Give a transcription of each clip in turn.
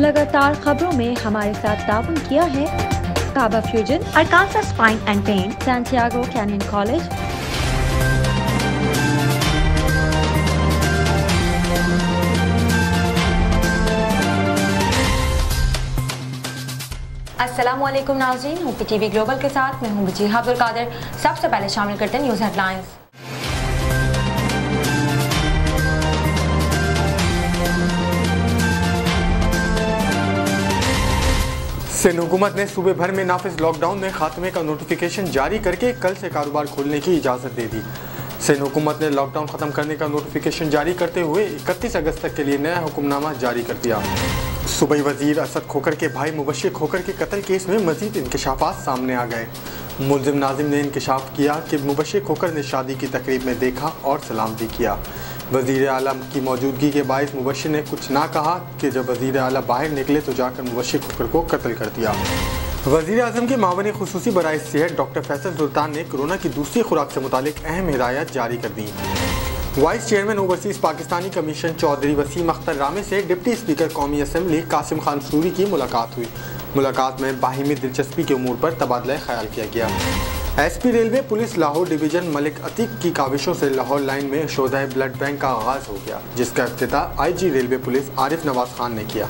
लगातार खबरों में हमारे साथ ताउन किया है काबा fusion, Arkansas spine and pain, Santiago canyon college. अस्सलामुअलैकुम नाज़रीन, हूँ टीवी ग्लोबल के साथ मैं हूँ बजीहा अब्दुल कादिर। सबसे पहले शामिल करते हैं न्यूज़ हेडलाइंस। सिंध हुकूमत ने सूबे भर में नाफिज लॉकडाउन में खात्मे का नोटिफिकेशन जारी करके कल से कारोबार खोलने की इजाज़त दे दी। सिंध हुकूमत ने लॉकडाउन ख़त्म करने का नोटिफिकेशन जारी करते हुए 31 अगस्त तक के लिए नया हुक्मनामा जारी कर दिया। सूबाई वजीर असद खोखर के भाई मुबश्शिर खोखर के कत्ल केस में मज़ीद इंकशाफात सामने आ गए। मुल्ज़िम नाज़िम ने इंकशाफ किया कि मुबश्शिर खोखर ने शादी की तकरीब में देखा और सलाम भी किया। वज़ीर आलम की मौजूदगी के बायस मुबश्शिर ने कुछ ना कहा कि जब वज़ीर आला बाहर निकले तो जाकर मुबश्शिर खोखर को कत्ल कर दिया। वज़ीर आज़म के मावने खुसूसी बराए सेहत डॉक्टर फैसल सुल्तान ने कोरोना की दूसरी खुराक से मुतालिक अहम हिदायत जारी कर दी। Vice chairman overseas Pakistani commission Chaudhry Waseem Akhtar Rame से डिप्टी स्पीकर कौमी असम्बली कासिम खान सूरी की मुलाकात हुई। मुलाकात में बाहिमी दिलचस्पी के उमूर पर तबादला ख्याल किया गया। SP railway police Lahore division Malik Atiq की काविशों से लाहौर लाइन में शोधा ब्लड बैंक का आगाज़ हो गया, जिसका इफ्तिताह IG railway police Arif Nawaz Khan ने किया।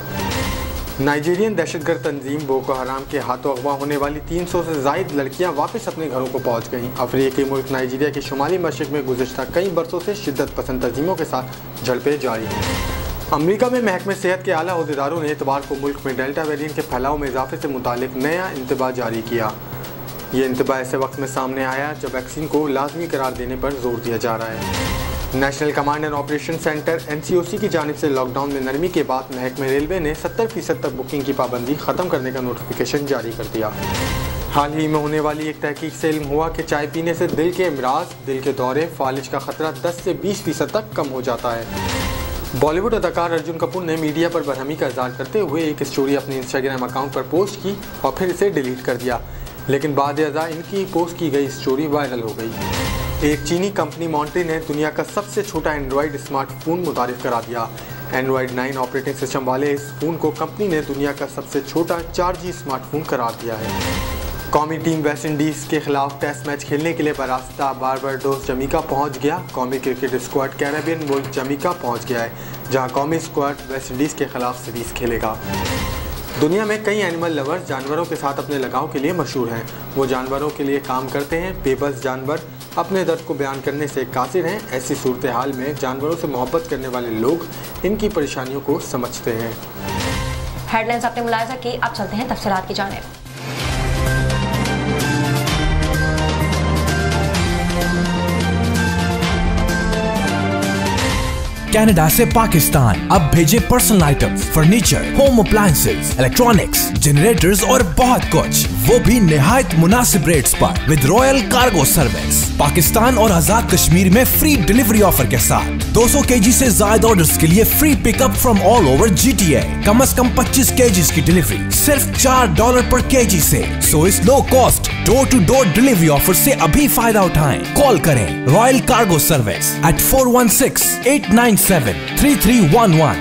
नाइजीरियन दहशतगर्द तंजीम बोको हराम के हाथों अगवा होने वाली 300 से ज़ायद लड़कियां वापस अपने घरों को पहुंच गईं। अफ्रीकी मुल्क नाइजीरिया के शुमाली मशरिक़ में गुज़िश्ता कई बरसों से शिद्दत पसंद तंजीमों के साथ झड़पें जारी हैं। अमरीका में महकमे सेहत के आला अहदेदारों ने इतवार को मुल्क में डेल्टा वेरिएंट के फैलाव में इजाफे से मुतालिक नया इंतबाह जारी किया। ये इंतबाह ऐसे वक्त में सामने आया जब वैक्सीन को लाजमी करार देने पर जोर दिया जा रहा है। National command and operation centre NCOC की जानिब से लॉकडाउन में नरमी के बाद महकमे रेलवे ने 70% तक बुकिंग की पाबंदी ख़त्म करने का नोटिफिकेशन जारी कर दिया। हाल ही में होने वाली एक तहकीक से इल्म हुआ कि चाय पीने से दिल के अमराज, दिल के दौरे, फालिज का खतरा 10 से 20% तक कम हो जाता है। बॉलीवुड अदाकार अर्जुन कपूर ने मीडिया पर बरहमी का इज़हार करते हुए एक स्टोरी अपने इंस्टाग्राम अकाउंट पर पोस्ट की और फिर इसे डिलीट कर दिया, लेकिन बाद अज़ा इनकी पोस्ट की गई स्टोरी वायरल हो गई। एक चीनी कंपनी मॉन्टे ने दुनिया का सबसे छोटा एंड्रॉयड स्मार्टफोन मुतारिफ करा दिया। एंड्रॉयड 9 ऑपरेटिंग सिस्टम वाले इस फ़ोन को कंपनी ने दुनिया का सबसे छोटा 4G स्मार्टफोन करार दिया है। कौमी टीम वेस्ट इंडीज़ के खिलाफ टेस्ट मैच खेलने के लिए बरास्ता बारबाडोस जमीका पहुंच गया। कौमी क्रिकेट स्क्वाड कैरेबियन मुल्क जमीका पहुंच गया है, जहां कौमी स्क्वाड वेस्ट इंडीज़ के खिलाफ सीरीज़ खेलेगा। दुनिया में कई एनिमल लवर्स जानवरों के साथ अपने लगाव के लिए मशहूर हैं। वो जानवरों के लिए काम करते हैं। बेबस जानवर अपने दर्द को बयान करने से कासिर हैं। ऐसी सूरत हाल में जानवरों से मोहब्बत करने वाले लोग इनकी परेशानियों को समझते हैं। हेडलाइंस आपने मुलाहिजा की, अब चलते हैं तफसीलात की जानिब। कनाडा से पाकिस्तान अब भेजे personal items, furniture, home appliances, electronics, generators और बहुत कुछ, वो भी निहायत मुनासिब रेट्स पर with royal cargo service. Pakistan और आजाद कश्मीर में फ्री डिलीवरी ऑफर के साथ 200 kg से ज्यादा ऑर्डर्स के लिए free pickup from all over GTA। कम से कम 25 kg की डिलीवरी सिर्फ $4 पर kg से। सो इस low cost door to door delivery offer से अभी फायदा उठाएं। कॉल करें रॉयल कार्गो सर्विस at 416-897-3311।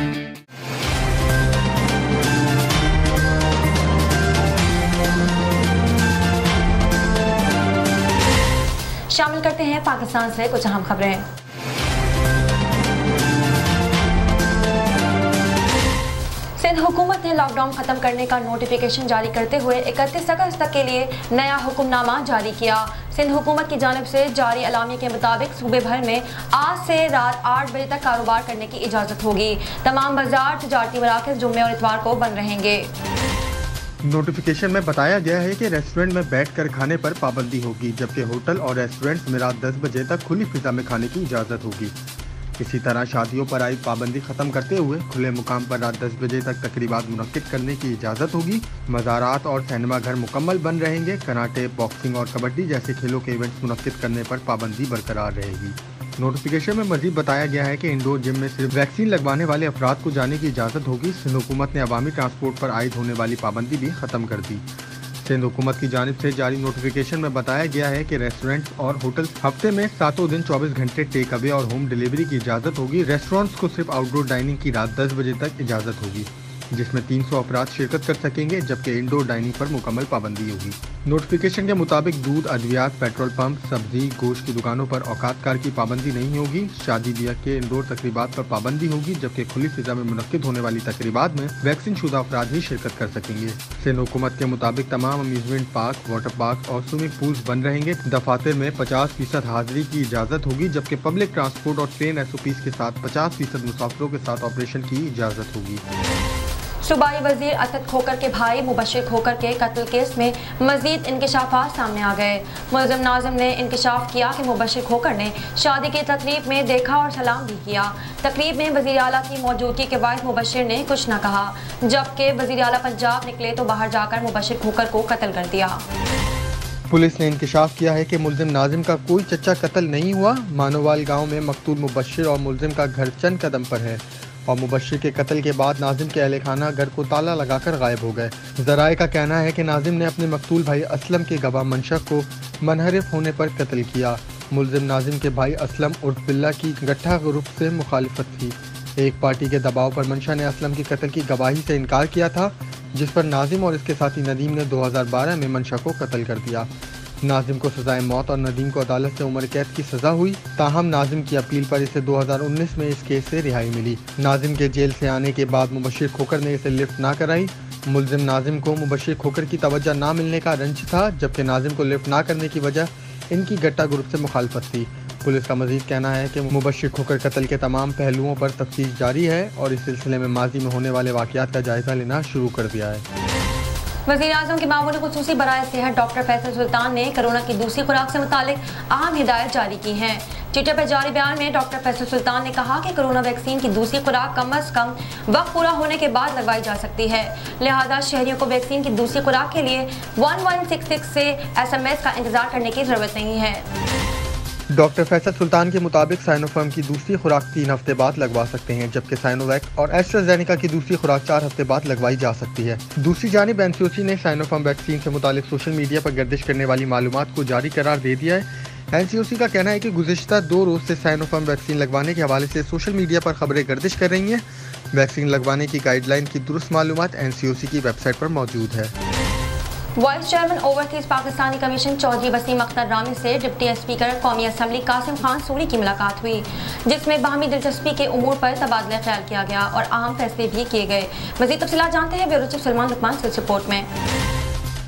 शामिल करते हैं पाकिस्तान से कुछ अहम खबरें। सिंध हुकूमत ने लॉकडाउन खत्म करने का नोटिफिकेशन जारी करते हुए 31 अगस्त तक के लिए नया हुक्मनामा जारी किया। सिंध हुकूमत की जानिब से जारी अलामी के मुताबिक सूबे भर में आज से रात 8 बजे तक कारोबार करने की इजाज़त होगी। तमाम बाजार, तिजारती मराकज़ जुम्मे और इतवार को बंद रहेंगे। नोटिफिकेशन में बताया गया है कि रेस्टोरेंट में बैठकर खाने पर पाबंदी होगी, जबकि होटल और रेस्टोरेंट्स में रात 10 बजे तक खुली फिजा में खाने की इजाज़त होगी। इसी तरह शादियों पर आई पाबंदी खत्म करते हुए खुले मुकाम पर रात 10 बजे तक तकरीबात मुनक्किद करने की इजाज़त होगी। मज़ारात और सिनेमा घर मुकम्मल बंद रहेंगे। कराटे, बॉक्सिंग और कबड्डी जैसे खेलों के इवेंट्स मुनक्किद करने पर पाबंदी बरकरार रहेगी। नोटिफिकेशन में मजीद बताया गया है कि इंडोर जिम में सिर्फ वैक्सीन लगवाने वाले अफराद को जाने की इजाज़त होगी। सिंध हुकूमत ने अवामी ट्रांसपोर्ट पर आयद होने वाली पाबंदी भी ख़त्म कर दी। सिंध हुकूमत की जानिब से जारी नोटिफिकेशन में बताया गया है कि रेस्टोरेंट्स और होटल हफ्ते में 7 दिन 24 घंटे टेक अवे और होम डिलीवरी की इजाज़त होगी। रेस्टोरेंट्स को सिर्फ आउटडोर डाइनिंग की रात 10 बजे तक इजाज़त होगी। जिसमें 300 अफराद शिरकत कर सकेंगे, जबकि इंडोर डाइनिंग पर मुकम्मल पाबंदी होगी। नोटिफिकेशन के मुताबिक दूध, अद्वियात, पेट्रोल पंप, सब्जी, गोश्त की दुकानों पर औकातकार की पाबंदी नहीं होगी। शादी ब्याह के इंडोर तकरीबात पर पाबंदी होगी, जबकि खुली फिजा में मुनक्किद होने वाली तकरीबात में वैक्सीन शुदा अफराद ही शिरकत कर सकेंगे। सिंध हुकूमत के मुताबिक तमाम अम्यूजमेंट पार्क, वाटर पार्क और स्विमिंग पूल्स बंद रहेंगे। दफातर में 50% हाजिरी की इजाज़त होगी, जबकि पब्लिक ट्रांसपोर्ट और ट्रेन SOPs के साथ 50% मुसाफिरों के साथ ऑपरेशन की इजाज़त होगी। सूबाई वजीर असद खोकर के भाई मुबशिर खोकर के कत्ल केस में मजीद इंकशाफात सामने आ गए। मुलज़िम नाज़िम ने इंकशाफ किया कि मुबशिर खोकर ने शादी की तकरीब में देखा और सलाम भी किया। तकरीब में वज़ीर आला की मौजूदगी के बाद मुबशिर ने कुछ न कहा, जबकि वज़ीर आला पंजाब निकले तो बाहर जाकर मुबशिर खोकर को कत्ल कर दिया। पुलिस ने इंकशाफ किया है कि मुलजिम नाजिम का कोई चच्चा कत्ल नहीं हुआ। मानोवाल गांव में मकतूल मुबशिर और मुलजिम का घर चंद कदम पर है और मुबशिर के कत्ल के बाद नाजिम के अहले खाना घर को ताला लगाकर गायब हो गए। ज़राए का कहना है कि नाजिम ने अपने मकतूल भाई असलम के गवाह मंशा को मनहरिफ होने पर कत्ल किया। मुलजिम नाजिम के भाई असलम उर्फ बिल्ला की गट्ठा ग्रुप से मुखालिफत थी। एक पार्टी के दबाव पर मंशा ने असलम के कत्ल की गवाही से इनकार किया था, जिस पर नाजिम और इसके साथी नदीम ने 2012 में मंशा को कत्ल कर दिया। नाजिम को सजाए मौत और नदीम को अदालत से उम्र कैद की सजा हुई। ताहम नाजिम की अपील पर इसे 2019 में इस केस से रिहाई मिली। नाजिम के जेल से आने के बाद मुबशिर खोकर ने इसे लिफ्ट ना कराई। मुलजिम नाजिम को मुबशिर खोकर की तवज्जो ना मिलने का रंज था, जबकि नाजिम को लिफ्ट ना करने की वजह इनकी गट्टा ग्रुप से मुखालफत थी। पुलिस का मजीद कहना है कि मुबशिर खोकर कत्ल के तमाम पहलुओं पर तफ्तीश जारी है और इस सिलसिले में माजी में होने वाले वाक़यात का जायजा लेना शुरू कर दिया है। वज़ीर-ए-आज़म के मामूली खुसूसी बराए सेहत डॉक्टर फैसल सुल्तान ने कोरोना की दूसरी खुराक से मुतालिक अहम हिदायत जारी की हैं। ट्विटर पर जारी बयान में डॉक्टर फैसल सुल्तान ने कहा कि कोरोना वैक्सीन की दूसरी खुराक कम अज़ कम वक्त पूरा होने के बाद लगवाई जा सकती है, लिहाजा शहरियों को वैक्सीन की दूसरी खुराक के लिए 1166 से SMS का इंतजार करने की ज़रूरत नहीं है। डॉक्टर फैसल सुल्तान के मुताबिक साइनोफार्म की दूसरी खुराक 3 हफ्ते बाद लगवा सकते हैं, जबकि साइनोवैक और एस्ट्राजेनेका की दूसरी खुराक 4 हफ्ते बाद लगवाई जा सकती है। दूसरी जानिब NCOC ने साइनोफार्म वैक्सीन से मुतालिक सोशल मीडिया पर गर्दिश करने वाली मालूमात को जारी करार दे दिया है। NCOC का कहना है कि गुज़िश्ता 2 रोज़ से साइनोफार्म वैक्सीन लगवाने के हवाले से सोशल मीडिया पर खबरें गर्दिश कर रही हैं। वैक्सीन लगवाने की गाइडलाइन की दुरुस्त मालूमात NCOC की वेबसाइट पर मौजूद है। Vice chairman overseas Pakistani commission Chaudhry Waseem Akhtar Rami से डिप्टी स्पीकर कौमी असम्बली कासिम खान सूरी की मुलाकात हुई, जिसमें बाहमी दिलचस्पी के उमूर पर तबादला ख्याल किया गया और अहम फैसले भी किए गए। मज़ीद तफसीलात जानते हैं ब्यूरो चीफ सलमान लुकमान से रिपोर्ट में।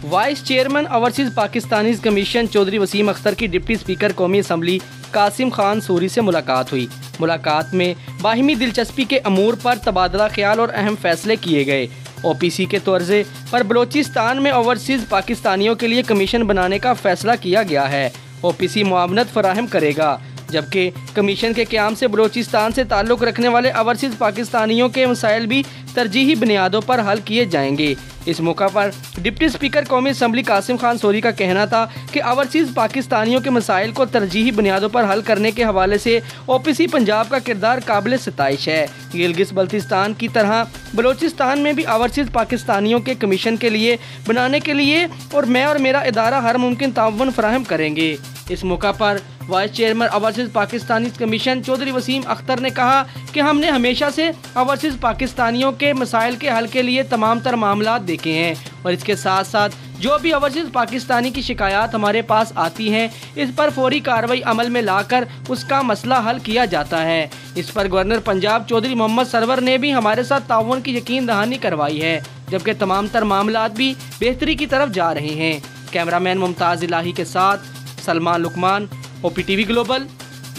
Vice chairman overseas Pakistani commission Chaudhry Waseem Akhtar की डिप्टी स्पीकर कौमी असम्बली कासिम खान सूरी से मुलाकात हुई। मुलाकात में बाहिमी दिलचस्पी के अमूर पर तबादला ख्याल और अहम फैसले किए गए। OPC के तर्ज़े पर बलोचिस्तान में ओवरसीज़ पाकिस्तानियों के लिए कमीशन बनाने का फैसला किया गया है। OPC मुआवनत फराहम करेगा, जबकि कमीशन के क़याम से बलोचिस्तान से ताल्लुक़ रखने वाले ओवरसीज़ पाकिस्तानियों के मसाइल भी तरजीही बुनियादों पर हल किए जाएंगे। इस मौका पर डिप्टी स्पीकर कौमी असम्बली कासिम खान सूरी का कहना था कि ओवरसीज़ पाकिस्तानियों के मसाइल को तरजीही बुनियादों पर हल करने के हवाले से OPC पंजाब का किरदार काबिल सिताइश है। गिलगित बल्तिस्तान की तरह बलोचिस्तान में भी ओवरसीज़ पाकिस्तानियों के कमीशन के लिए बनाने के लिए और मैं और मेरा इदारा हर मुमकिन ताउन फराहम करेंगे। इस मौका पर vice chairman overseas Pakistani commission Chaudhry Waseem Akhtar ने कहा कि हमने हमेशा से ओवरसीज़ पाकिस्तानियों के मसाइल के हल के लिए तमाम तर मामलात देखे हैं और इसके साथ साथ जो भी ओवरसीज़ पाकिस्तानी की शिकायत हमारे पास आती हैं, इस पर फौरी कार्रवाई अमल में लाकर उसका मसला हल किया जाता है। इस पर गवर्नर पंजाब चौधरी मोहम्मद सरवर ने भी हमारे साथ ताउन की यकीन दहानी करवाई है, जबकि तमाम तर मामलात भी बेहतरी की तरफ जा रहे हैं। कैमरामैन मुमताज़ इलाही के साथ Salman Luqman, OPTV global,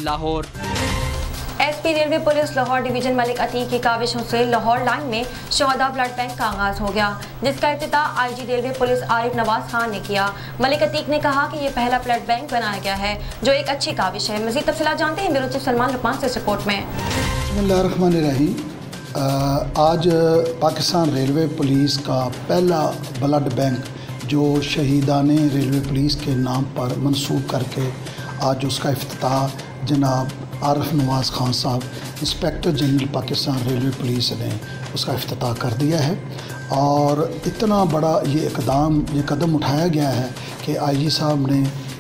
Lahore. SP railway police Lahore division Malik Atiq की काविशों से लाहौर लाइन में शोहदा ब्लड बैंक का आगाज हो गया, जिसका इफ्तिताह IG railway police Arif Nawaz Khan ने किया। मलिक अतीक ने कहा कि ये पहला ब्लड बैंक बनाया गया है, जो एक अच्छी काविश है। मज़ीद तफसीलात जानते हैं ब्यूरो चीफ सलमान लुकमान से रिपोर्ट में। बिस्मिल्लाहिर्रहमानिर्रहीम। आज पाकिस्तान रेलवे पुलिस का पहला ब्लड बैंक जो शहीदाने रेलवे पुलिस के नाम पर मंसूब करके आज उसका इफ्तिताह जनाब आरिफ नवाज़ खान साहब inspector general Pakistan railway police ने उसका इफ्तिताह कर दिया है। और इतना बड़ा ये कदम उठाया गया है कि IG साहब ने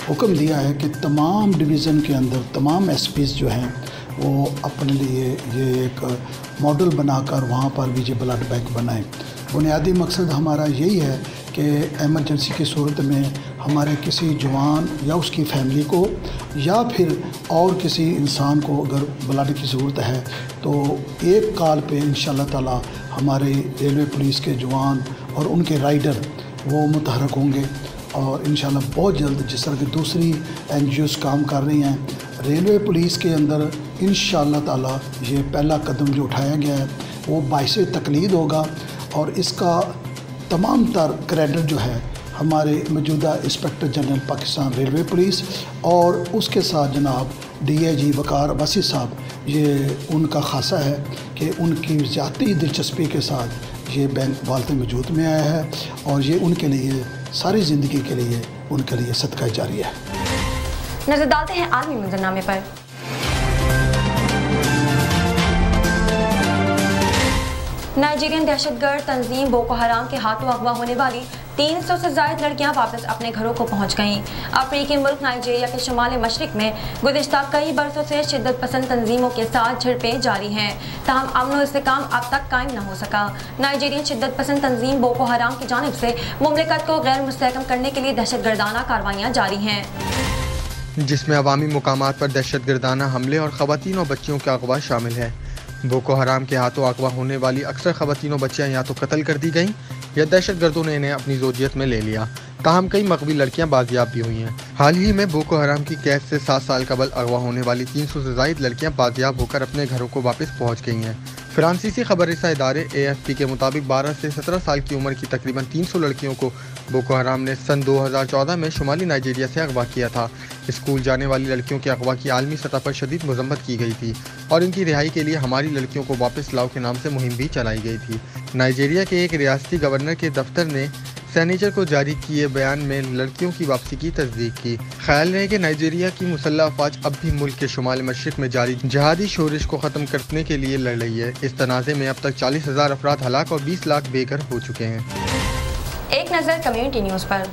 हुक्म दिया है कि तमाम डिवीज़न के अंदर तमाम SPs जो हैं वो अपने लिए ये एक मॉडल बनाकर वहाँ पर भी ये ब्लड बैंक बनाएं। बुनियादी मकसद हमारा यही है कि एमरजेंसी की सूरत में हमारे किसी जवान या उसकी फैमिली को या फिर और किसी इंसान को अगर ब्लड की ज़रूरत है तो एक कॉल पे इंशाल्लाह ताला हमारे रेलवे पुलिस के जवान और उनके राइडर वो मुतहरक होंगे और इंशाल्लाह बहुत जल्द जिस तरह की दूसरी NGOs काम कर रही हैं, रेलवे पुलिस के अंदर इंशाल्लाह ताला ये पहला कदम जो उठाया गया है वो बाइसे तकलीद होगा और इसका तमाम तर क्रेडिट जो है हमारे मौजूदा inspector general Pakistan railway police और उसके साथ जनाब DIG वकार अब्बासी साहब, ये उनका खासा है कि उनकी ज़ाती दिलचस्पी के साथ ये बैंक वालते वजूद में आया है और ये उनके लिए सारी ज़िंदगी के लिए उनके लिए सदका जारिया है। नजर डालते हैं आलमी मंजरनामे पर। नाइजीरियन दहशतगर्द तंजीम बोको हराम के हाथों अगवा होने वाली 300 से ज़ायद लड़कियां वापस अपने घरों को पहुंच गईं। अफ्रीकी मुल्क नाइजीरिया के शुमाल मशरिक में गुज़िश्ता कई बरसों से शिद्दत पसंद तंजीमों के साथ झड़पें जारी हैं, ताहम अमन इस्तेकाम अब तक कायम न हो सका। नाइजीरियन शिद्दत पसंद तंजीम बोको हराम की जानिब से मुमलिकत को गैर मुस्तहकम करने के लिए दहशतगर्दाना कार्रवाइयाँ जारी हैं, जिसमें अवामी मुकामात पर दहशतगर्दाना हमले और ख़वातीन और बच्चियों का अगवा शामिल है। बोको हराम के हाथों अगवा होने वाली अक्सर ख़वातीन और बच्चियाँ या तो कत्ल कर दी गईं या दहशतगर्दों ने इन्हें अपनी ज़ोजियत में ले लिया, ताहम कई मकबूल लड़कियां बाजियाब भी हुई हैं। हाल ही में बोको हराम की कैद से 7 साल कबल अगवा होने वाली 300 से ज़ायद लड़कियां बाजियाब होकर अपने घरों को वापस पहुंच गई हैं। फ्रांसीसी खबररसा इदारे AFP के मुताबिक 12 से 17 साल की उम्र की तकरीबन 300 लड़कियों को बोको हराम ने सन 2014 में शुमाली नाइजीरिया से अगवा किया था। स्कूल जाने वाली लड़कियों के अगवा की आलमी सतह पर शदीद मजम्मत की गई थी और इनकी रिहाई के लिए हमारी लड़कियों को वापस लाओ के नाम से मुहिम भी चलाई गई थी। नाइजीरिया के एक रियासती गवर्नर के दफ्तर ने सैनिचर को जारी किए बयान में लड़कियों की वापसी की तस्दीक की। ख्याल रहे कि नाइजीरिया की मुसल्लह अफवाज अब भी मुल्क के शुमाल मशरिक में जारी जहादी शोरिश को ख़त्म करने के लिए लड़ रही है। इस तनाज़े में अब तक 40,000 अफराद हलाक और 20 लाख बेघर हो चुके हैं। एक नज़र कम्युनिटी न्यूज़ पर।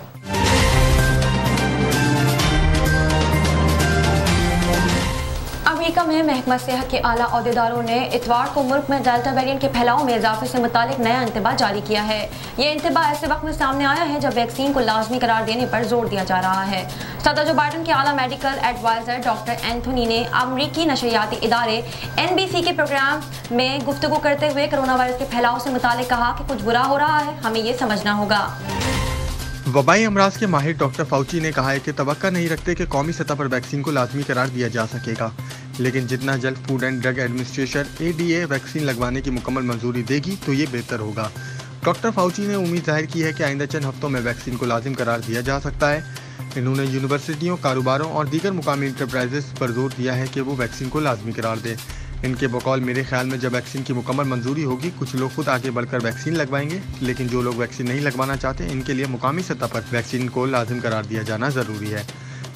अमेरिका में महकमा सेहत के आला अहदेदारों ने इतवार को मुल्क में डेल्टा वेरिएंट के फैलाव में इजाफे से मुतालिक नया इंतबाह जारी किया है। ये इंतबाह ऐसे वक्त में सामने आया है जब वैक्सीन को लाजमी करार देने पर जोर दिया जा रहा है। सदर जो बाइडन के आला मेडिकल एडवाइजर डॉक्टर एंथोनी ने अमरीकी नशरियाती इदारे NBC के प्रोग्राम में गुफ्तगू करते हुए कोरोना वायरस के फैलाव से मुतालिक कहा कि कुछ बुरा हो रहा है, हमें ये समझना होगा। वबाई अमराज के माहिर डॉक्टर फाउची ने कहा है कि तवक्का नहीं रखते कि कौमी सतह पर वैक्सीन को लाजमी करार दिया जा सकेगा, लेकिन जितना जल्द food and drug administration ADA vaccine लगवाने की मुकम्मल मंजूरी देगी तो ये बेहतर होगा। डॉक्टर फाउची ने उम्मीद जाहिर की है कि आइंदा चंद हफ्तों में वैक्सीन को लाजिम करार दिया जा सकता है। इन्होंने यूनिवर्सिटियों, कारोबारों और दीगर मुकामी इंटरप्राइजेस पर जोर दिया है कि वो वैक्सीन को लाजमी करार दें। इनके बकौल मेरे ख्याल में जब वैक्सीन की मुकम्मल मंजूरी होगी कुछ लोग खुद आगे बढ़कर वैक्सीन लगवाएंगे, लेकिन जो लोग वैक्सीन नहीं लगवाना चाहते इनके लिए मुकामी सतह पर वैक्सीन को लाजिम करार दिया जाना ज़रूरी है।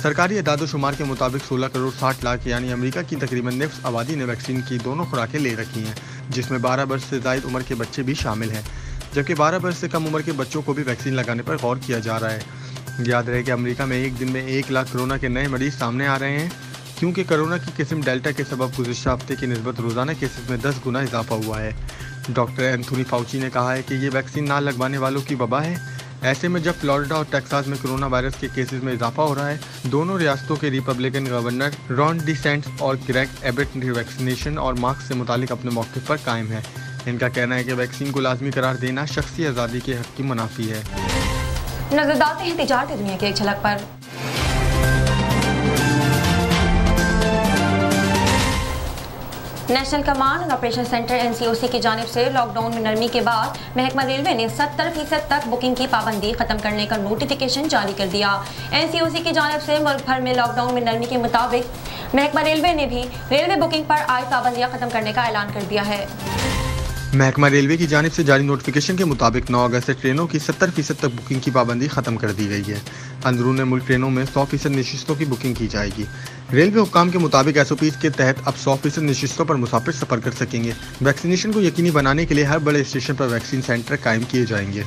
सरकारी एदाद-ओ-शुमार के मुताबिक 16 करोड़ 60 लाख यानी अमेरिका की तकरीबन निफ्स आबादी ने वैक्सीन की दोनों खुराकें ले रखी हैं, जिसमें 12 वर्ष से ज़ायद उम्र के बच्चे भी शामिल हैं, जबकि 12 वर्ष से कम उम्र के बच्चों को भी वैक्सीन लगाने पर गौर किया जा रहा है। याद रहे कि अमेरिका में एक दिन में 1 लाख कोरोना के नए मरीज सामने आ रहे हैं, क्योंकि कोरोना की किस्म डेल्टा के सबब गुज़िश्ता हफ्ते की निस्बत रोज़ाना केसेस में 10 गुना इजाफा हुआ है। डॉक्टर एंथोनी फाउची ने कहा है कि ये वैक्सीन ना लगवाने वालों की वबा है। ऐसे में जब फ्लोरिडा और टेक्सास में कोरोना वायरस के केसेस में इजाफा हो रहा है, दोनों रियासतों के रिपब्लिकन गवर्नर रॉन डिसेंट्स और ग्रेग एबट वैक्सीनेशन और मास्क से मुतालिक अपने मौके पर कायम है। इनका कहना है कि वैक्सीन को लाजमी करार देना शख्सी आज़ादी के हक की मुनाफी है। नजर डालते हैं तिजारती दुनिया की एक झलक पर। National command and operation centre NCOC की जानिब से लॉकडाउन में नरमी के बाद महकमा रेलवे ने 70% तक बुकिंग की पाबंदी खत्म करने का नोटिफिकेशन जारी कर दिया। NCOC की जानिब से मुल्क भर में लॉकडाउन में नरमी के मुताबिक महकमा रेलवे ने भी रेलवे बुकिंग पर आयद पाबंदियां खत्म करने का ऐलान कर दिया है। महकमा रेलवे की जानिब से जारी नोटिफिकेशन के मुताबिक 9 अगस्त से ट्रेनों की 70% तक बुकिंग की पाबंदी खत्म कर दी गई है। अंदरून मुल्क ट्रेनों में 100% नशिस्तों की बुकिंग की जाएगी। रेलवे हुक्काम के मुताबिक SOPs के तहत अब 100% नशिस्तों पर मुसाफिर सफर कर सकेंगे। वैक्सीनेशन को यकीनी बनाने के लिए हर बड़े स्टेशन पर वैक्सीन सेंटर कायम किए जाएंगे।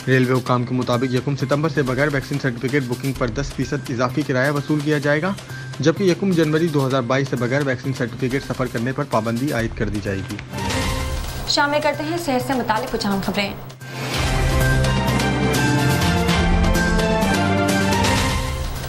रेलवे हुक्काम के मुताबिक 1 सितंबर से बगैर वैक्सीन सर्टिफिकेट बुकिंग पर 10% इजाफी किराया वसूल किया जाएगा, जबकि 1 जनवरी 2022 से बगैर वैक्सीन सर्टिफिकेट सफर करने पर पाबंदी आयद कर दी जाएगी। शामिल करते हैं सेहत से मुतालिक कुछ अहम खबरें।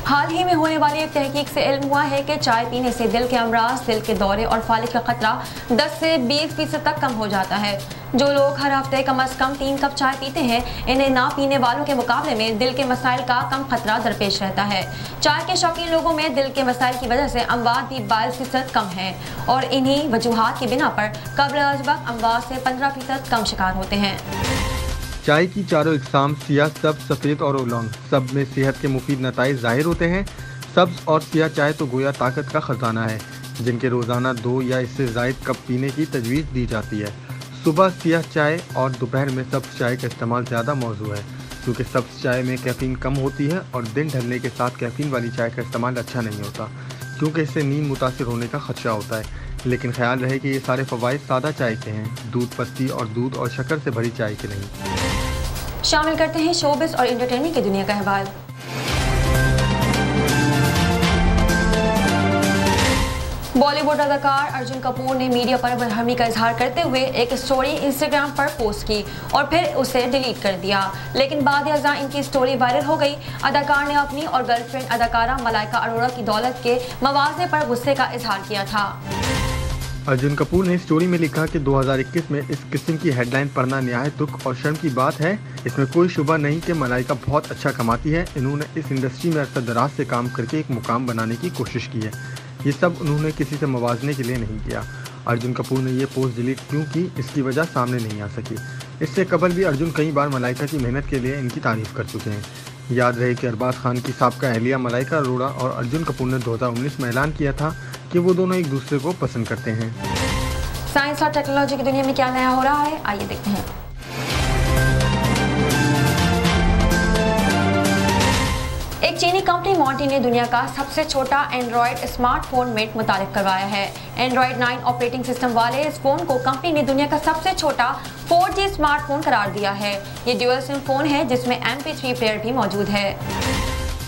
हाल ही में होने वाली एक तहकीक से इल्म हुआ है कि चाय पीने से दिल के अमराज, दिल के दौरे और फालिज का खतरा 10 से 20% तक कम हो जाता है। जो लोग हर हफ्ते कम से कम 3 कप चाय पीते हैं, इन्हें ना पीने वालों के मुकाबले में दिल के मसाइल का कम खतरा दरपेश रहता है। चाय के शौकीन लोगों में दिल के मसाइल की वजह से अमवात भी 22% कम है और इन्हीं वजूहात की बिना पर कब्ल अजबक अमवात से 15% कम शिकार होते हैं। चाय की चारों इकसाम सियाह, सब्ज, सफ़ेद और ओलोंग, सब में सेहत के मुफीद नताइज जाहिर होते हैं। सब्ज और सियाह चाय तो गोया ताकत का ख़जाना है, जिनके रोज़ाना 2 या इससे ज़ायद कप पीने की तजवीज़ दी जाती है। सुबह सियाह चाय और दोपहर में सब्ज चाय का इस्तेमाल ज़्यादा मौजू है, क्योंकि सब्ज चाय में कैफ़ीन कम होती है और दिन ढलने के साथ कैफ़ीन वाली चाय का इस्तेमाल अच्छा नहीं होता, क्योंकि इससे नींद मुतासिर होने का खदशा होता है। लेकिन ख्याल रहे कि ये सारे फ़वाइद सादा चाय के हैं, दूध पत्ती और दूध और शक्कर से भरी चाय के नहीं। शामिल करते हैं शोबिस और एंटरटेनमेंट की दुनिया का अहवाल। बॉलीवुड अदाकार अर्जुन कपूर ने मीडिया पर बरहमी का इजहार करते हुए एक स्टोरी इंस्टाग्राम पर पोस्ट की और फिर उसे डिलीट कर दिया, लेकिन बाद अज़ां इनकी स्टोरी वायरल हो गई। अदाकार ने अपनी और गर्लफ्रेंड अदाकारा मलाइका अरोड़ा की दौलत के मवाज़े पर गुस्से का इजहार किया था। अर्जुन कपूर ने स्टोरी में लिखा कि 2021 में इस किस्म की हेडलाइन पढ़ना निहायत दुख और शर्म की बात है। इसमें कोई शुबा नहीं कि मलाइका बहुत अच्छा कमाती है। इन्होंने इस इंडस्ट्री में अरसा दराज से काम करके एक मुकाम बनाने की कोशिश की है। ये सब उन्होंने किसी से मवाजने के लिए नहीं किया। अर्जुन कपूर ने ये पोस्ट डिलीट क्यों की, इसकी वजह सामने नहीं आ सकी। इससे कबल भी अर्जुन कई बार मलाइका की मेहनत के लिए इनकी तारीफ़ कर चुके हैं। याद रहे कि अरबाज खान की साबका अहलिया मलाइका अरोड़ा और अर्जुन कपूर ने 2019 में ऐलान किया था कि वो दोनों एक दूसरे को पसंद करते हैं। साइंस और टेक्नोलॉजी की दुनिया में क्या नया हो रहा है, आइए देखते हैं। एक चीनी कंपनी मॉन्टी ने दुनिया का सबसे छोटा एंड्रॉयड स्मार्टफोन मेट मुतारिफ करवाया है। एंड्रॉयड 9 ऑपरेटिंग सिस्टम वाले इस फोन को कंपनी ने दुनिया का सबसे छोटा 4G स्मार्टफोन करार दिया है। ये ड्यूअल सिम फोन है जिसमें MP3 प्लेयर भी मौजूद है।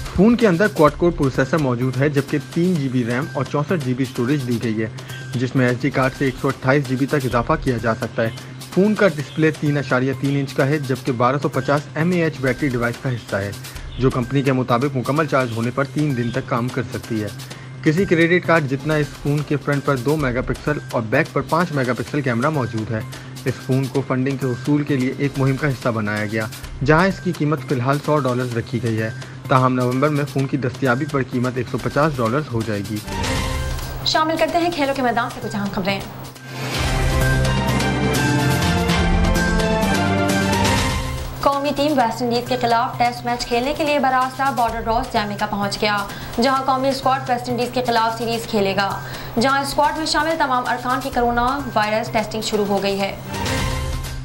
फ़ोन के अंदर क्वाड कोर प्रोसेसर मौजूद है, जबकि 3 GB रैम और 64 GB स्टोरेज दी गई है, जिसमें SD कार्ड से 128 GB तक इजाफा किया जा सकता है। फ़ोन का डिस्प्ले 3.3 इंच का है, जबकि 1250 mAh बैटरी डिवाइस का हिस्सा है, जो कंपनी के मुताबिक मुकम्मल चार्ज होने पर 3 दिन तक काम कर सकती है। किसी क्रेडिट कार्ड जितना इस फ़ोन के फ्रंट पर 2 मेगापिक्सल और बैक पर 5 मेगापिक्सल कैमरा मौजूद है। इस फ़ोन को फंडिंग के हुसूल के लिए एक मुहिम का हिस्सा बनाया गया, जहां इसकी कीमत फ़िलहाल $100 रखी गई है। ताहम नवंबर में फ़ोन की दस्तियाबी पर कीमत $150 हो जाएगी। शामिल करते हैं खेलों के मैदान से कुछ अहम खबरें। कौमी टीम वेस्ट इंडीज के खिलाफ टेस्ट मैच खेलने के लिए बरास्ता बॉर्डर रॉस जैमेका पहुंच गया, जहां कौमी स्क्वाड वेस्ट इंडीज के खिलाफ सीरीज खेलेगा, जहां स्क्वाड में शामिल तमाम अरकान की कोरोना वायरस टेस्टिंग शुरू हो गई है।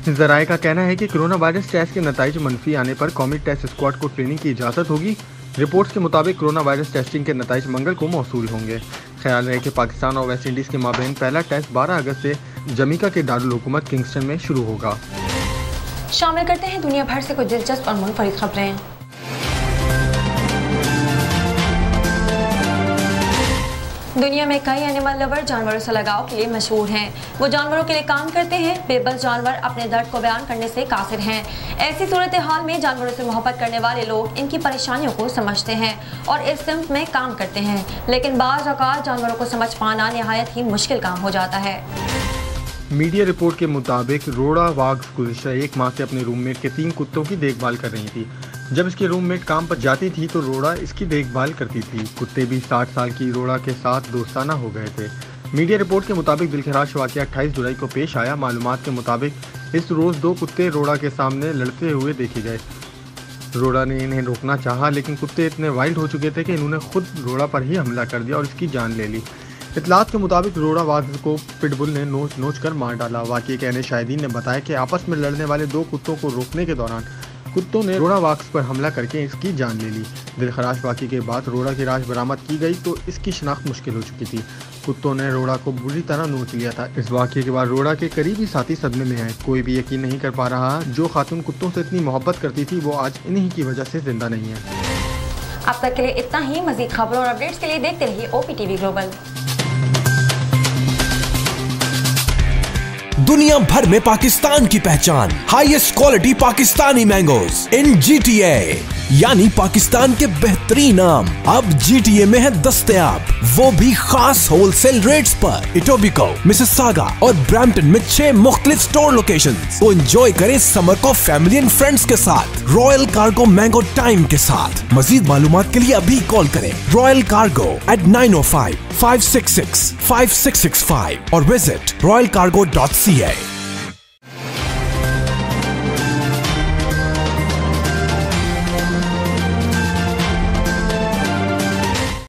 ज़राए का कहना है कि कोरोना वायरस टेस्ट के नतीजे मनफी आने पर कौमी टेस्ट स्क्वाड को ट्रेनिंग की इजाज़त होगी। रिपोर्ट्स के मुताबिक कोरोना वायरस टेस्टिंग के नतीजे मंगल को मौसूल होंगे। ख्याल है कि पाकिस्तान और वेस्ट इंडीज़ के माबैन पहला टेस्ट 12 अगस्त से जमीका के दारुल हुकूमत किंगस्टन में शुरू होगा। शामिल करते हैं दुनिया भर से कुछ दिलचस्प और मुनफरिद खबरें। दुनिया में कई एनिमल लवर जानवरों से लगाव के लिए मशहूर हैं। वो जानवरों के लिए काम करते हैं। बेबस जानवर अपने दर्द को बयान करने से कासिर हैं। ऐसी सूरत हाल में जानवरों से मोहब्बत करने वाले लोग इनकी परेशानियों को समझते हैं और इस सिमत में काम करते हैं, लेकिन बाज़ औक़ात जानवरों को समझ पाना निहायत ही मुश्किल काम हो जाता है। मीडिया रिपोर्ट के मुताबिक रोड़ा वाग्स गुज़िश्ता 1 माह से अपने रूममेट के 3 कुत्तों की देखभाल कर रही थी। जब इसके रूममेट काम पर जाती थी तो रोड़ा इसकी देखभाल करती थी। कुत्ते भी 60 साल की रोड़ा के साथ दोस्ताना हो गए थे। मीडिया रिपोर्ट के मुताबिक दिलखराश वाक़या 28 जुलाई को पेश आया। मालूमात के मुताबिक इस रोज़ 2 कुत्ते रोड़ा के सामने लड़ते हुए देखे गए। रोड़ा ने इन्हें रोकना चाहा, लेकिन कुत्ते इतने वाइल्ड हो चुके थे कि इन्होंने खुद रोड़ा पर ही हमला कर दिया और इसकी जान ले ली। इतलात के मुताबिक रोड़ा वाग्स को पिटबुल ने नोच नोच कर मार डाला। वाक़ये के अहले शाहिदीन ने बताया कि आपस में लड़ने वाले 2 कुत्तों को रोकने के दौरान कुत्तों ने रोड़ा वाग्स पर हमला करके इसकी जान ले ली। दिलखराश वाक़ये के बाद रोड़ा की लाश बरामद की गई तो इसकी शिनाख्त मुश्किल हो चुकी थी। कुत्तों ने रोड़ा को बुरी तरह नोच लिया था। इस वाक़ये के बाद रोड़ा के करीबी साथी सदमे में हैं। कोई भी यकीन नहीं कर पा रहा जो खातून कुत्तों से इतनी मोहब्बत करती थी वो आज इन्हीं की वजह से जिंदा नहीं है। अब तक के लिए इतना ही। मज़ीद खबरों और अपडेट्स के लिए देखते रहिए OPTV ग्लोबल। दुनिया भर में पाकिस्तान की पहचान, हाईएस्ट क्वालिटी पाकिस्तानी मैंगोज इन GTA, यानी पाकिस्तान के बेहतरीन आम अब GTA में है दस्तयाब, वो भी खास होलसेल रेट्स पर। इटोबिको, मिसिसागा और ब्रैम्पटन में 6 मुख्तलिफ स्टोर लोकेशंस। तो एंजॉय करें समर को फैमिली एंड फ्रेंड्स के साथ, रॉयल कार्गो मैंगो टाइम के साथ। मजीद मालूमात के लिए अभी कॉल करें रॉयल कार्गो at 905-566-5665 और विजिट royalcargo.ca।